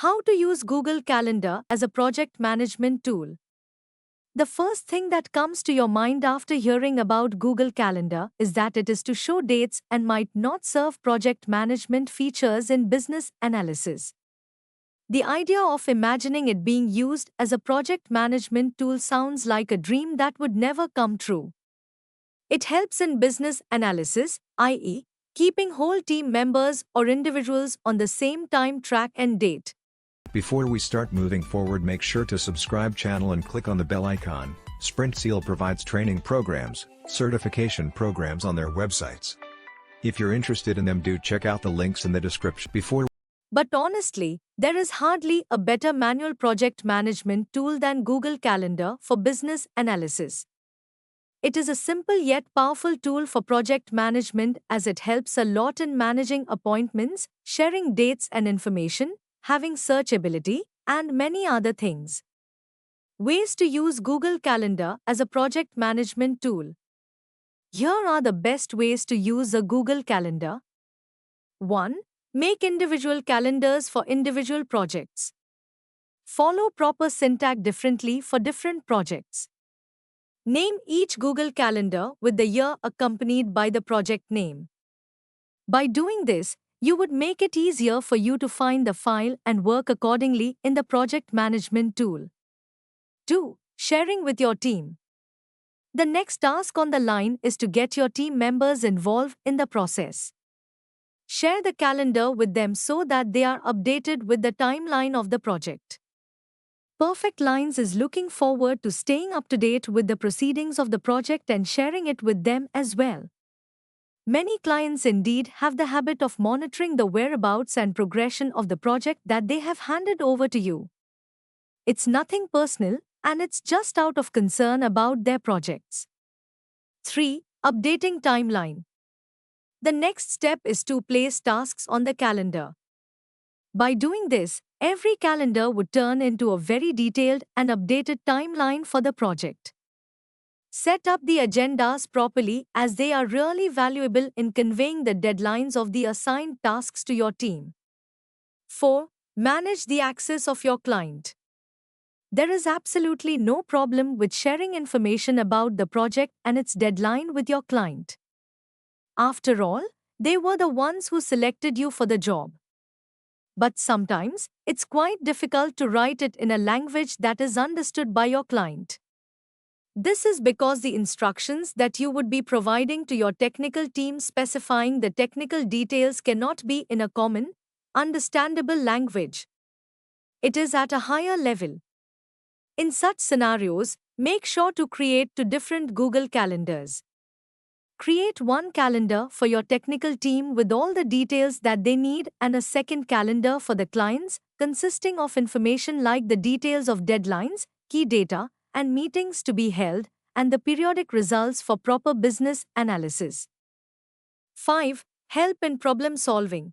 How to use Google Calendar as a project management tool. The first thing that comes to your mind after hearing about Google Calendar is that it is to show dates and might not serve project management features in business analysis. The idea of imagining it being used as a project management tool sounds like a dream that would never come true. It helps in business analysis, i.e., keeping whole team members or individuals on the same time track and date. Before we start moving forward, make sure to subscribe channel and click on the bell icon. Sprint Seal provides training programs, certification programs on their websites. If you're interested in them, do check out the links in the description. But honestly, there is hardly a better manual project management tool than Google Calendar for business analysis. It is a simple yet powerful tool for project management as it helps a lot in managing appointments, sharing dates and information, having searchability, and many other things. Ways to use Google Calendar as a project management tool. Here are the best ways to use a Google Calendar. 1. Make individual calendars for individual projects. Follow proper syntax differently for different projects. Name each Google Calendar with the year accompanied by the project name. By doing this, you would make it easier for you to find the file and work accordingly in the project management tool. 2. Sharing with your team. The next task on the line is to get your team members involved in the process. Share the calendar with them so that they are updated with the timeline of the project. Perfect Lines is looking forward to staying up to date with the proceedings of the project and sharing it with them as well. Many clients indeed have the habit of monitoring the whereabouts and progression of the project that they have handed over to you. It's nothing personal, and it's just out of concern about their projects. 3. Updating timeline. The next step is to place tasks on the calendar. By doing this, every calendar would turn into a very detailed and updated timeline for the project. Set up the agendas properly as they are really valuable in conveying the deadlines of the assigned tasks to your team. 4. Manage the access of your client. There is absolutely no problem with sharing information about the project and its deadline with your client. After all, they were the ones who selected you for the job. But sometimes, it's quite difficult to write it in a language that is understood by your client. This is because the instructions that you would be providing to your technical team specifying the technical details cannot be in a common, understandable language. It is at a higher level. In such scenarios, make sure to create two different Google Calendars. Create one calendar for your technical team with all the details that they need and a second calendar for the clients, consisting of information like the details of deadlines, key data, and meetings to be held, and the periodic results for proper business analysis. 5. Help in problem solving.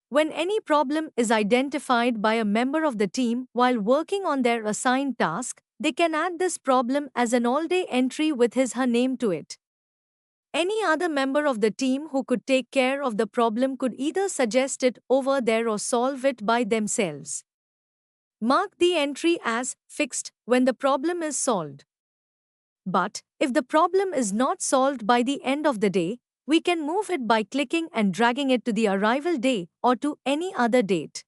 When any problem is identified by a member of the team while working on their assigned task, they can add this problem as an all-day entry with his/her name to it. Any other member of the team who could take care of the problem could either suggest it over there or solve it by themselves. Mark the entry as fixed when the problem is solved. But if the problem is not solved by the end of the day, we can move it by clicking and dragging it to the arrival day or to any other date.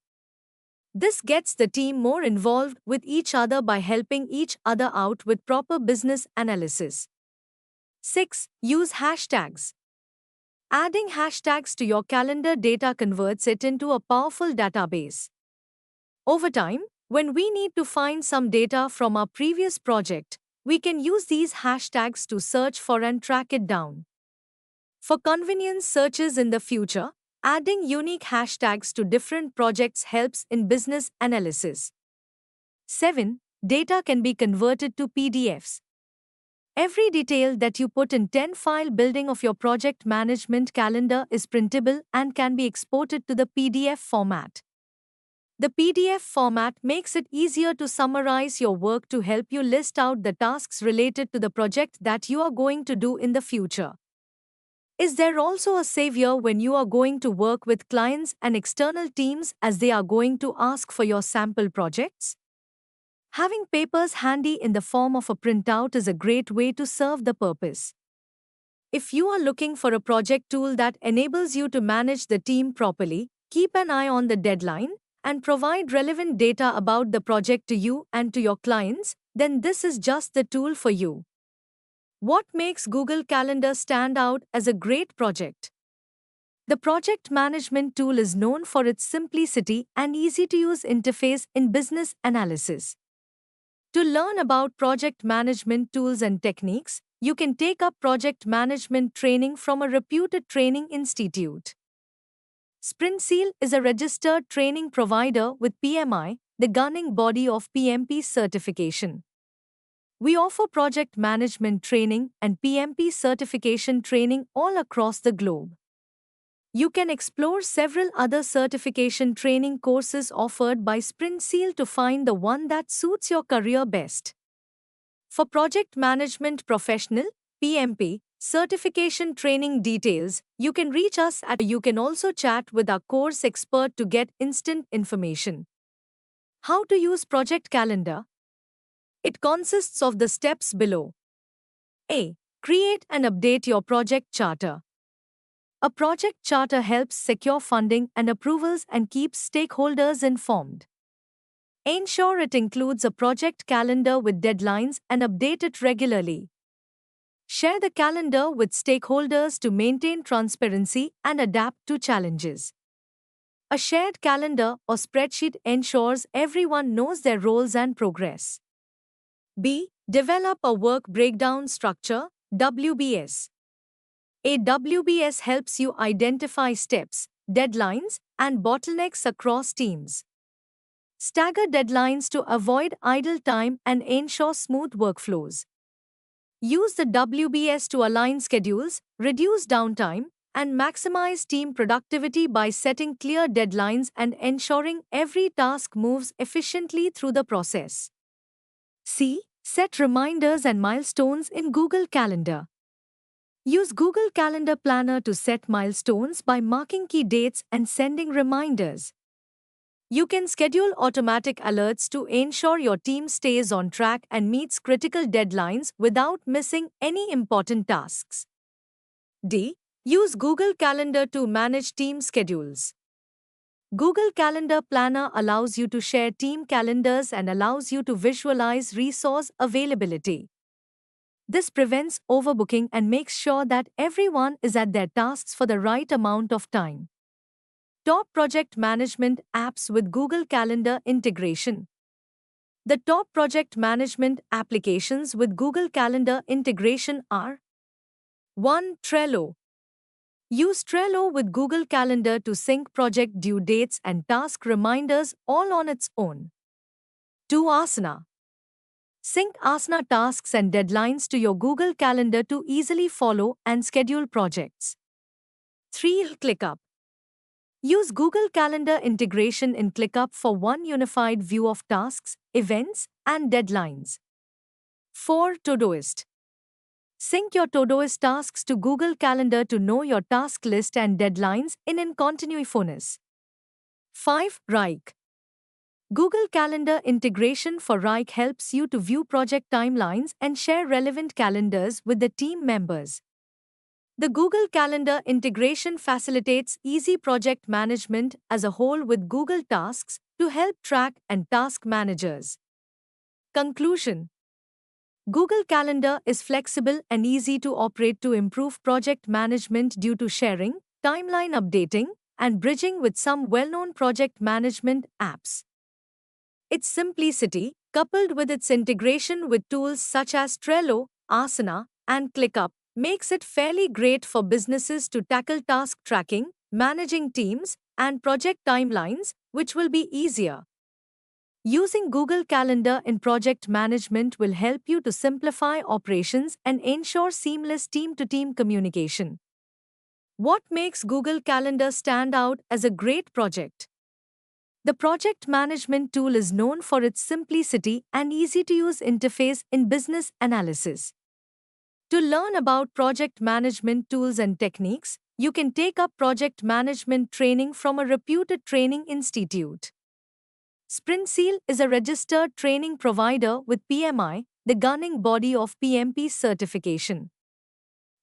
This gets the team more involved with each other by helping each other out with proper business analysis. 6. Use hashtags. Adding hashtags to your calendar data converts it into a powerful database. Over time, when we need to find some data from our previous project, we can use these hashtags to search for and track it down. For convenience searches in the future, adding unique hashtags to different projects helps in business analysis. 7. Data can be converted to PDFs. Every detail that you put in 10-file building of your project management calendar is printable and can be exported to the PDF format. The PDF format makes it easier to summarize your work to help you list out the tasks related to the project that you are going to do in the future. Is there also a savior when you are going to work with clients and external teams as they are going to ask for your sample projects? Having papers handy in the form of a printout is a great way to serve the purpose. If you are looking for a project tool that enables you to manage the team properly, keep an eye on the deadline, and provide relevant data about the project to you and to your clients, then this is just the tool for you. What makes Google Calendar stand out as a great project? The project management tool is known for its simplicity and easy to use interface in business analysis. To learn about project management tools and techniques, you can take up project management training from a reputed training institute. SprintSeal is a registered training provider with PMI, the governing body of PMP certification. We offer project management training and PMP certification training all across the globe. You can explore several other certification training courses offered by SprintSeal to find the one that suits your career best. For project management professional, PMP, certification training details, you can reach us at. You can also chat with our course expert to get instant information. How to use Project Calendar? It consists of the steps below. A. Create and update your project charter. A project charter helps secure funding and approvals and keeps stakeholders informed. Ensure it includes a project calendar with deadlines and update it regularly. Share the calendar with stakeholders to maintain transparency and adapt to challenges. A shared calendar or spreadsheet ensures everyone knows their roles and progress. B. Develop a work breakdown structure, WBS. A WBS helps you identify steps, deadlines, and bottlenecks across teams. Stagger deadlines to avoid idle time and ensure smooth workflows. Use the WBS to align schedules, reduce downtime, and maximize team productivity by setting clear deadlines and ensuring every task moves efficiently through the process. C. Set reminders and milestones in Google Calendar. Use Google Calendar Planner to set milestones by marking key dates and sending reminders. You can schedule automatic alerts to ensure your team stays on track and meets critical deadlines without missing any important tasks. D. Use Google Calendar to manage team schedules. Google Calendar Planner allows you to share team calendars and allows you to visualize resource availability. This prevents overbooking and makes sure that everyone is at their tasks for the right amount of time. Top project management apps with Google Calendar integration. The top project management applications with Google Calendar integration are 1. Trello. Use Trello with Google Calendar to sync project due dates and task reminders all on its own. 2. Asana. Sync Asana tasks and deadlines to your Google Calendar to easily follow and schedule projects. 3. ClickUp. Use Google Calendar integration in ClickUp for one unified view of tasks, events, and deadlines. 4. Todoist. Sync your Todoist tasks to Google Calendar to know your task list and deadlines in continuous. 5. Wrike. Google Calendar integration for Wrike helps you to view project timelines and share relevant calendars with the team members. The Google Calendar integration facilitates easy project management as a whole with Google Tasks to help track and task managers. Conclusion. Google Calendar is flexible and easy to operate to improve project management due to sharing, timeline updating, and bridging with some well-known project management apps. Its simplicity, coupled with its integration with tools such as Trello, Asana, and ClickUp, makes it fairly great for businesses to tackle task tracking, managing teams, and project timelines, which will be easier. Using Google Calendar in project management will help you to simplify operations and ensure seamless team-to-team communication. What makes Google Calendar stand out as a great project? The project management tool is known for its simplicity and easy-to-use interface in business analysis. To learn about project management tools and techniques, you can take up project management training from a reputed training institute. SprintSeal is a registered training provider with PMI, the governing body of PMP certification.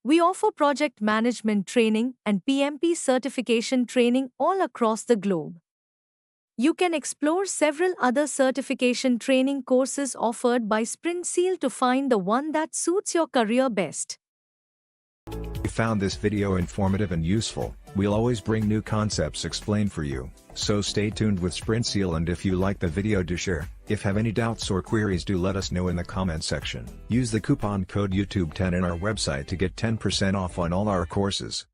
We offer project management training and PMP certification training all across the globe. You can explore several other certification training courses offered by SprintSeal to find the one that suits your career best. If you found this video informative and useful, we'll always bring new concepts explained for you, so stay tuned with SprintSeal, and if you like the video, do share. If have any doubts or queries, do let us know in the comment section. Use the coupon code YouTube10 in our website to get 10% off on all our courses.